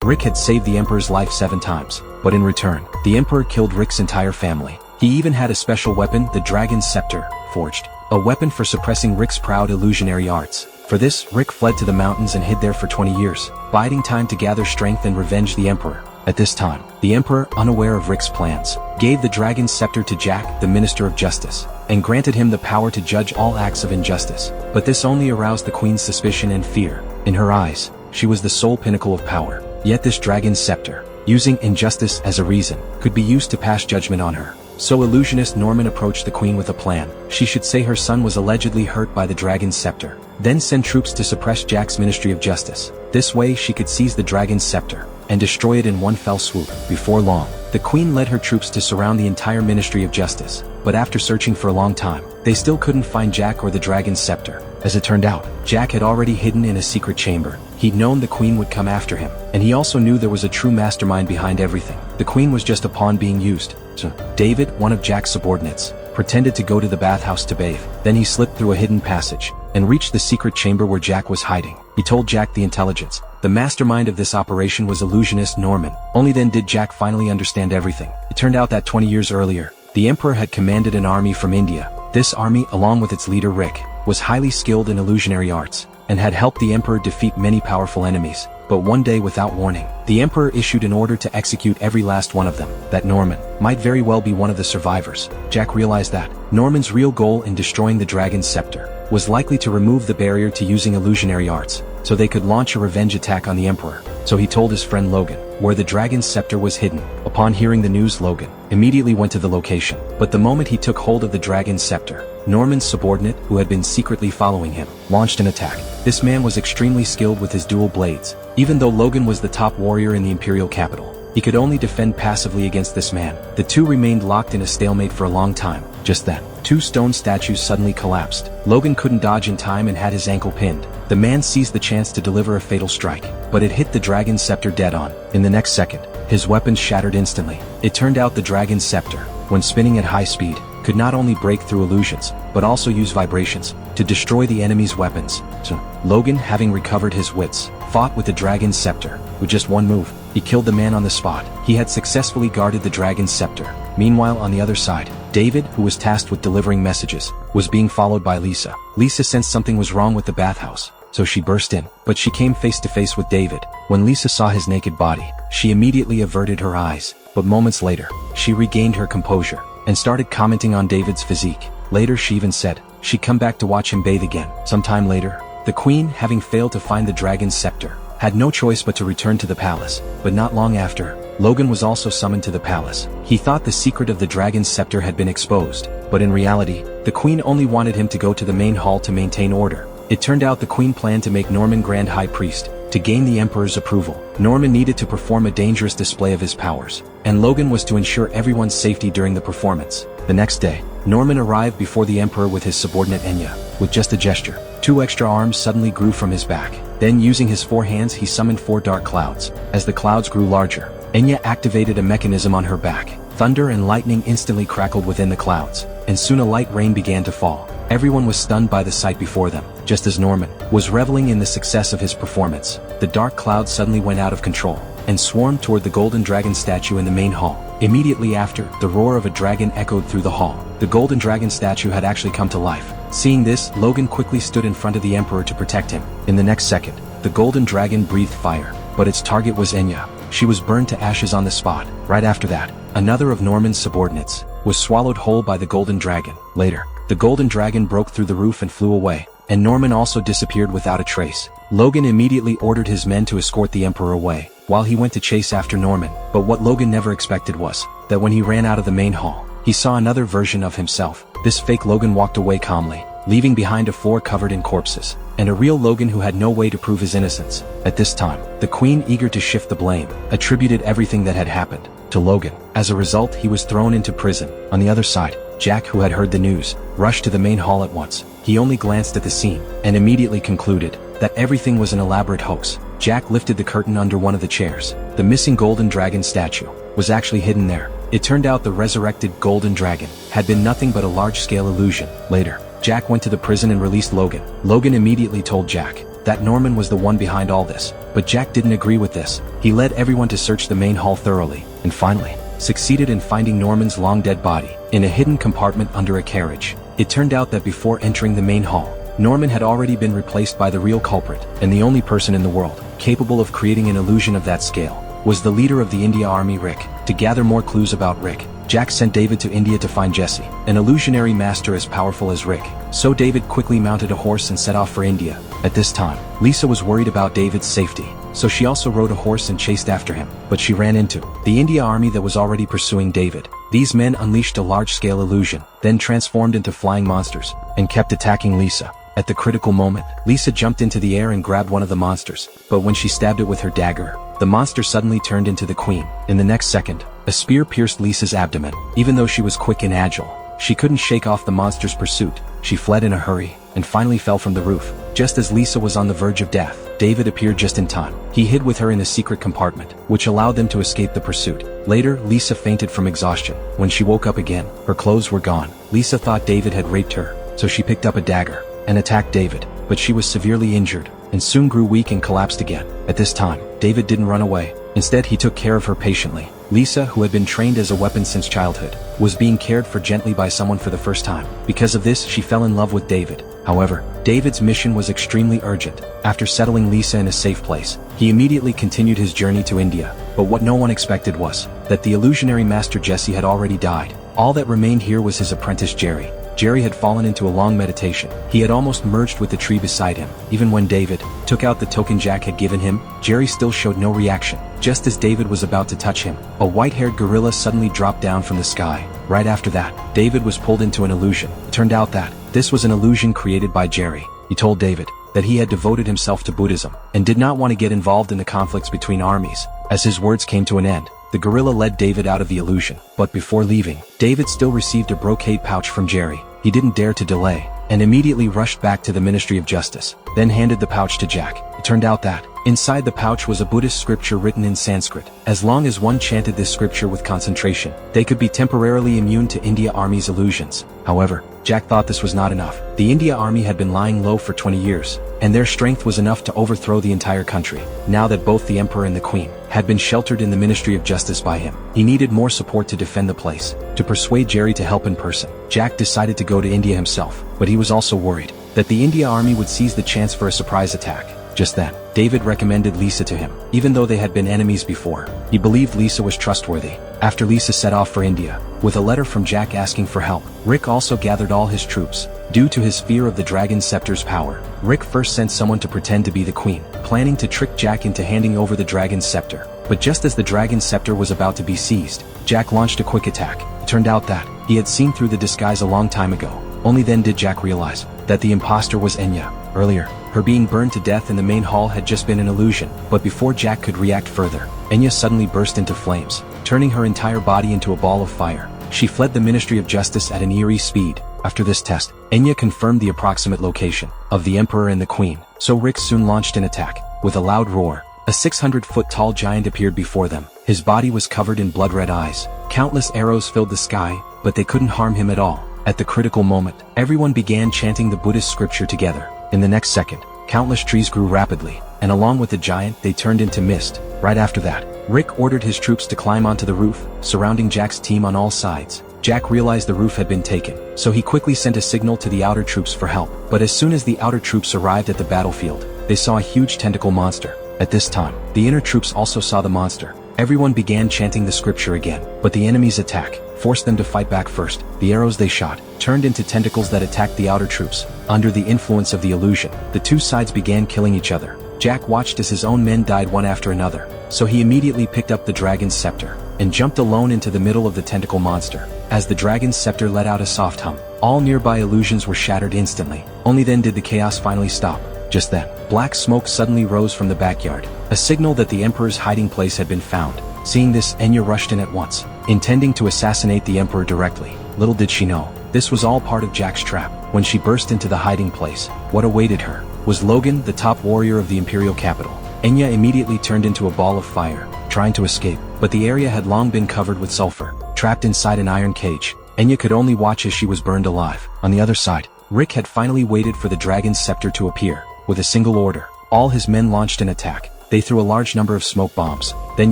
Rick had saved the Emperor's life 7 times, but in return, the Emperor killed Rick's entire family. He even had a special weapon, the dragon's scepter, forged. A weapon for suppressing Rick's proud illusionary arts. For this, Rick fled to the mountains and hid there for 20 years, biding time to gather strength and revenge the Emperor. At this time, the Emperor, unaware of Rick's plans, gave the dragon's scepter to Jack, the Minister of Justice, and granted him the power to judge all acts of injustice. But this only aroused the Queen's suspicion and fear. In her eyes, she was the sole pinnacle of power. Yet this dragon's scepter, using injustice as a reason, could be used to pass judgment on her. So illusionist Norman approached the Queen with a plan. She should say her son was allegedly hurt by the dragon's scepter, then send troops to suppress Jack's Ministry of Justice. This way she could seize the dragon's scepter and destroy it in one fell swoop. Before long, the Queen led her troops to surround the entire Ministry of Justice, but after searching for a long time, they still couldn't find Jack or the dragon's scepter. As it turned out, Jack had already hidden in a secret chamber. He'd known the Queen would come after him, and he also knew there was a true mastermind behind everything. The Queen was just a pawn being used. So, David, one of Jack's subordinates, pretended to go to the bathhouse to bathe. Then he slipped through a hidden passage and reached the secret chamber where Jack was hiding. He told Jack the intelligence. The mastermind of this operation was illusionist Norman. Only then did Jack finally understand everything. It turned out that 20 years earlier, the Emperor had commanded an army from India. This army, along with its leader Rick, was highly skilled in illusionary arts, and had helped the Emperor defeat many powerful enemies. But one day, without warning, the Emperor issued an order to execute every last one of them. That Norman might very well be one of the survivors. Jack realized that Norman's real goal in destroying the dragon's scepter was likely to remove the barrier to using illusionary arts, so they could launch a revenge attack on the Emperor. So he told his friend Logan where the dragon's scepter was hidden. Upon hearing the news, Logan immediately went to the location. But the moment he took hold of the dragon's scepter, Norman's subordinate, who had been secretly following him, launched an attack. This man was extremely skilled with his dual blades. Even though Logan was the top warrior in the Imperial capital, he could only defend passively against this man. The two remained locked in a stalemate for a long time. Just then, 2 stone statues suddenly collapsed. Logan couldn't dodge in time and had his ankle pinned. The man seized the chance to deliver a fatal strike, but it hit the dragon's scepter dead on. In the next second, his weapons shattered instantly. It turned out the dragon's scepter, when spinning at high speed, could not only break through illusions, but also use vibrations to destroy the enemy's weapons. So, Logan, having recovered his wits, fought with the dragon's scepter. With just one move, he killed the man on the spot. He had successfully guarded the dragon's scepter. Meanwhile, on the other side, David, who was tasked with delivering messages, was being followed by Lisa. Lisa sensed something was wrong with the bathhouse, so she burst in, but she came face to face with David. When Lisa saw his naked body, she immediately averted her eyes, but moments later, she regained her composure and started commenting on David's physique. Later, she even said she'd come back to watch him bathe again. Sometime later, the Queen, having failed to find the dragon's scepter, had no choice but to return to the palace. But not long after, Logan was also summoned to the palace. He thought the secret of the dragon's scepter had been exposed, but in reality, the Queen only wanted him to go to the main hall to maintain order. It turned out the Queen planned to make Norman Grand High Priest to gain the Emperor's approval. Norman needed to perform a dangerous display of his powers, and Logan was to ensure everyone's safety during the performance. The next day, Norman arrived before the Emperor with his subordinate Enya. With just a gesture, 2 extra arms suddenly grew from his back. Then, using his 4 hands, he summoned 4 dark clouds. As the clouds grew larger, Enya activated a mechanism on her back. Thunder and lightning instantly crackled within the clouds, and soon a light rain began to fall. Everyone was stunned by the sight before them. Just as Norman was reveling in the success of his performance, the dark cloud suddenly went out of control and swarmed toward the golden dragon statue in the main hall. Immediately after, the roar of a dragon echoed through the hall. The golden dragon statue had actually come to life. Seeing this, Logan quickly stood in front of the Emperor to protect him. In the next second, the golden dragon breathed fire, but its target was Enya. She was burned to ashes on the spot. Right after that, another of Norman's subordinates was swallowed whole by the golden dragon. Later, the golden dragon broke through the roof and flew away, and Norman also disappeared without a trace. Logan immediately ordered his men to escort the Emperor away, while he went to chase after Norman. But what Logan never expected was that when he ran out of the main hall, he saw another version of himself. This fake Logan walked away calmly, leaving behind a floor covered in corpses, and a real Logan who had no way to prove his innocence. At this time, the Queen, eager to shift the blame, attributed everything that had happened to Logan. As a result, he was thrown into prison. On the other side, Jack, who had heard the news, rushed to the main hall at once. He only glanced at the scene and immediately concluded that everything was an elaborate hoax. Jack lifted the curtain under one of the chairs. The missing golden dragon statue was actually hidden there. It turned out the resurrected golden dragon had been nothing but a large-scale illusion. Later, Jack went to the prison and released Logan. Logan immediately told Jack that Norman was the one behind all this. But Jack didn't agree with this. He led everyone to search the main hall thoroughly, and finally, succeeded in finding Norman's long-dead body in a hidden compartment under a carriage. It turned out that before entering the main hall, Norman had already been replaced by the real culprit, and the only person in the world capable of creating an illusion of that scale was the leader of the India army, Rick. To gather more clues about Rick, Jack sent David to India to find Jesse, an illusionary master as powerful as Rick. So David quickly mounted a horse and set off for India. At this time, Lisa was worried about David's safety, so she also rode a horse and chased after him, but she ran into the India army that was already pursuing David. These men unleashed a large-scale illusion, then transformed into flying monsters, and kept attacking Lisa. At the critical moment, Lisa jumped into the air and grabbed one of the monsters, but when she stabbed it with her dagger, the monster suddenly turned into the queen. In the next second, a spear pierced Lisa's abdomen. Even though she was quick and agile, she couldn't shake off the monster's pursuit. She fled in a hurry, and finally fell from the roof. Just as Lisa was on the verge of death, David appeared just in time. He hid with her in a secret compartment, which allowed them to escape the pursuit. Later, Lisa fainted from exhaustion. When she woke up again, her clothes were gone. Lisa thought David had raped her, so she picked up a dagger and attacked David, but she was severely injured and soon grew weak and collapsed again. At this time, David didn't run away. Instead, he took care of her patiently. Lisa, who had been trained as a weapon since childhood, was being cared for gently by someone for the first time. Because of this, she fell in love with David. However, David's mission was extremely urgent. After settling Lisa in a safe place, he immediately continued his journey to India. But what no one expected was that the illusionary master Jesse had already died. All that remained here was his apprentice Jerry. Jerry had fallen into a long meditation. He had almost merged with the tree beside him. Even when David took out the token Jack had given him, Jerry still showed no reaction. Just as David was about to touch him, a white-haired gorilla suddenly dropped down from the sky. Right after that, David was pulled into an illusion. It turned out that this was an illusion created by Jerry. He told David that he had devoted himself to Buddhism and did not want to get involved in the conflicts between armies. As his words came to an end, the gorilla led David out of the illusion. But before leaving, David still received a brocade pouch from Jerry. He didn't dare to delay, and immediately rushed back to the Ministry of Justice, then handed the pouch to Jack. It turned out that inside the pouch was a Buddhist scripture written in Sanskrit. As long as one chanted this scripture with concentration, they could be temporarily immune to India Army's illusions. However, Jack thought this was not enough. The India Army had been lying low for 20 years, and their strength was enough to overthrow the entire country. Now that both the Emperor and the Queen had been sheltered in the Ministry of Justice by him, he needed more support to defend the place. To persuade Jerry to help in person, Jack decided to go to India himself, but he was also worried that the India Army would seize the chance for a surprise attack. Just then, David recommended Lisa to him. Even though they had been enemies before, he believed Lisa was trustworthy. After Lisa set off for India, with a letter from Jack asking for help, Rick also gathered all his troops. Due to his fear of the dragon scepter's power, Rick first sent someone to pretend to be the queen, planning to trick Jack into handing over the dragon scepter. But just as the dragon scepter was about to be seized, Jack launched a quick attack. It turned out that he had seen through the disguise a long time ago. Only then did Jack realize that the imposter was Enya. Earlier, her being burned to death in the main hall had just been an illusion. But before Jack could react further, Enya suddenly burst into flames, turning her entire body into a ball of fire. She fled the Ministry of Justice at an eerie speed. After this test, Enya confirmed the approximate location of the Emperor and the Queen. So Rick soon launched an attack. With a loud roar, a 600-foot-tall giant appeared before them. His body was covered in blood-red eyes. Countless arrows filled the sky, but they couldn't harm him at all. At the critical moment, everyone began chanting the Buddhist scripture together. In the next second, countless trees grew rapidly, and along with the giant, they turned into mist. Right after that, Rick ordered his troops to climb onto the roof, surrounding Jack's team on all sides. Jack realized the roof had been taken, so he quickly sent a signal to the outer troops for help. But as soon as the outer troops arrived at the battlefield, they saw a huge tentacle monster. At this time, the inner troops also saw the monster. Everyone began chanting the scripture again, but the enemy's attack forced them to fight back first. The arrows they shot turned into tentacles that attacked the outer troops. Under the influence of the illusion, the two sides began killing each other. Jack watched as his own men died one after another, so he immediately picked up the dragon's scepter and jumped alone into the middle of the tentacle monster. As the dragon's scepter let out a soft hum, all nearby illusions were shattered instantly. Only then did the chaos finally stop. Just then, black smoke suddenly rose from the backyard, a signal that the Emperor's hiding place had been found. Seeing this, Enya rushed in at once, intending to assassinate the Emperor directly. Little did she know, this was all part of Jack's trap. When she burst into the hiding place, what awaited her was Logan, the top warrior of the Imperial capital. Enya immediately turned into a ball of fire, trying to escape, but the area had long been covered with sulfur. Trapped inside an iron cage, Enya could only watch as she was burned alive. On the other side, Rick had finally waited for the dragon's scepter to appear. With a single order, All his men launched an attack. They threw a large number of smoke bombs, then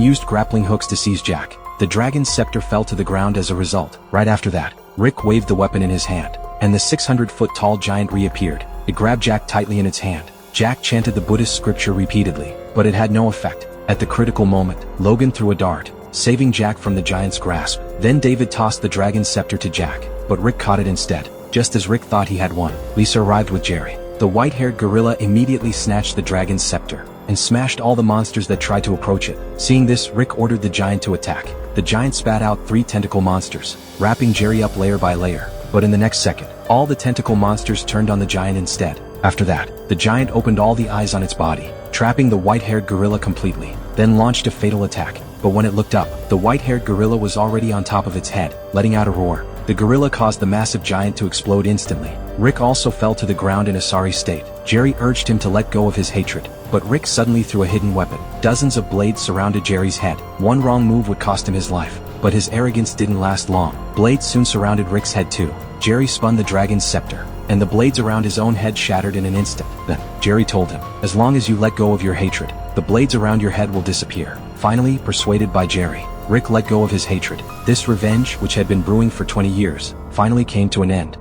used grappling hooks to seize Jack. The dragon's scepter fell to the ground as a result. Right after that, Rick waved the weapon in his hand, and the 600-foot-tall giant reappeared. It grabbed Jack tightly in its hand. Jack chanted the Buddhist scripture repeatedly, but it had no effect. At the critical moment, Logan threw a dart, saving Jack from the giant's grasp. Then David tossed the dragon's scepter to Jack, but Rick caught it instead. Just as Rick thought he had won, Lisa arrived with Jerry. The white-haired gorilla immediately snatched the dragon's scepter and smashed all the monsters that tried to approach it. Seeing this, Rick ordered the giant to attack. The giant spat out 3 tentacle monsters, wrapping Jerry up layer by layer. But in the next second, all the tentacle monsters turned on the giant instead. After that, the giant opened all the eyes on its body, trapping the white-haired gorilla completely, then launched a fatal attack. But when it looked up, the white-haired gorilla was already on top of its head, letting out a roar. The gorilla caused the massive giant to explode instantly. Rick also fell to the ground in a sorry state. Jerry urged him to let go of his hatred, but Rick suddenly threw a hidden weapon. Dozens of blades surrounded Jerry's head. One wrong move would cost him his life, but his arrogance didn't last long. Blades soon surrounded Rick's head too. Jerry spun the dragon's scepter, and the blades around his own head shattered in an instant. Then, Jerry told him, "As long as you let go of your hatred, the blades around your head will disappear." Finally, persuaded by Jerry, Rick let go of his hatred. This revenge, which had been brewing for 20 years, finally came to an end.